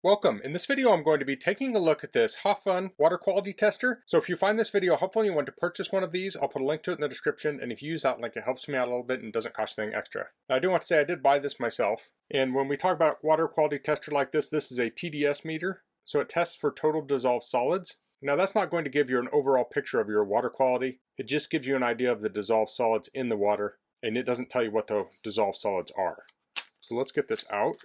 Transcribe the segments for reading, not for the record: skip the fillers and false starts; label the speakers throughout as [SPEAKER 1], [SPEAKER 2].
[SPEAKER 1] Welcome. In this video, I'm going to be taking a look at this Hofun water quality tester. So if you find this video helpful and you want to purchase one of these, I'll put a link to it in the description. And if you use that link, it helps me out a little bit and doesn't cost anything extra. Now, I do want to say I did buy this myself. And when we talk about water quality tester like this is a TDS meter. So it tests for total dissolved solids. Now that's not going to give you an overall picture of your water quality. It just gives you an idea of the dissolved solids in the water. And it doesn't tell you what the dissolved solids are. So let's get this out.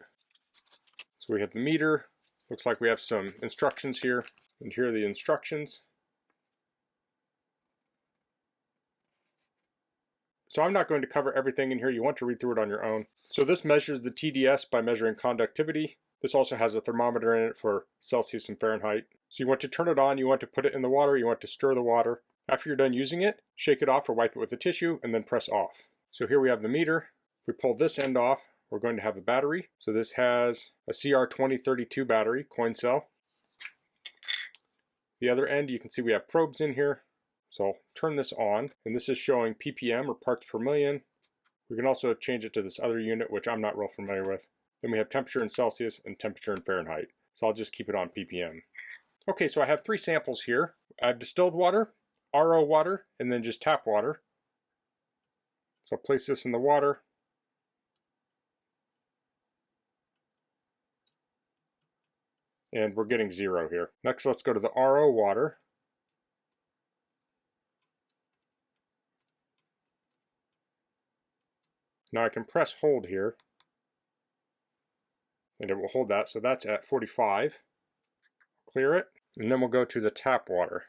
[SPEAKER 1] So we have the meter. Looks like we have some instructions here, and here are the instructions. So I'm not going to cover everything in here. You want to read through it on your own. So this measures the TDS by measuring conductivity. This also has a thermometer in it for Celsius and Fahrenheit. So you want to turn it on, you want to put it in the water, you want to stir the water. After you're done using it, shake it off or wipe it with a tissue, and then press off. So here we have the meter. If we pull this end off, we're going to have a battery. So this has a CR2032 battery, coin cell. The other end, you can see we have probes in here. So I'll turn this on, and this is showing ppm, or parts per million. We can also change it to this other unit, which I'm not real familiar with. Then we have temperature in Celsius and temperature in Fahrenheit. So I'll just keep it on ppm. Okay, so I have 3 samples here. I have distilled water, RO water, and then just tap water. So I'll place this in the water. And we're getting 0 here. Next, let's go to the RO water. Now I can press hold here, and it will hold that, so that's at 45. Clear it, and then we'll go to the tap water.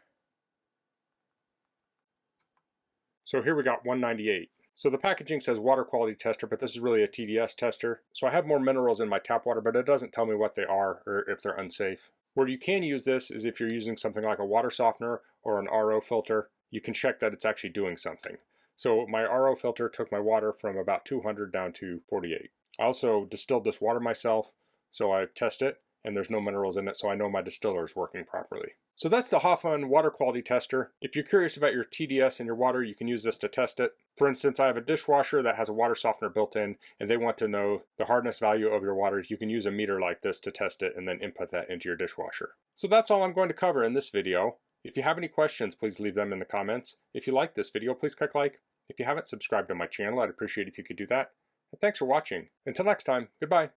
[SPEAKER 1] So here we got 198. So the packaging says water quality tester, but this is really a TDS tester. So I have more minerals in my tap water, but it doesn't tell me what they are or if they're unsafe. Where you can use this is if you're using something like a water softener or an RO filter. You can check that it's actually doing something. So my RO filter took my water from about 200 down to 48. I also distilled this water myself, so I test it, and there's no minerals in it, so I know my distiller is working properly. So that's the Hofun water quality tester. If you're curious about your TDS in your water, you can use this to test it. For instance, I have a dishwasher that has a water softener built in, and they want to know the hardness value of your water. You can use a meter like this to test it and then input that into your dishwasher. So that's all I'm going to cover in this video. If you have any questions, please leave them in the comments. If you like this video, please click like. If you haven't subscribed to my channel, I'd appreciate if you could do that. And thanks for watching. Until next time, goodbye.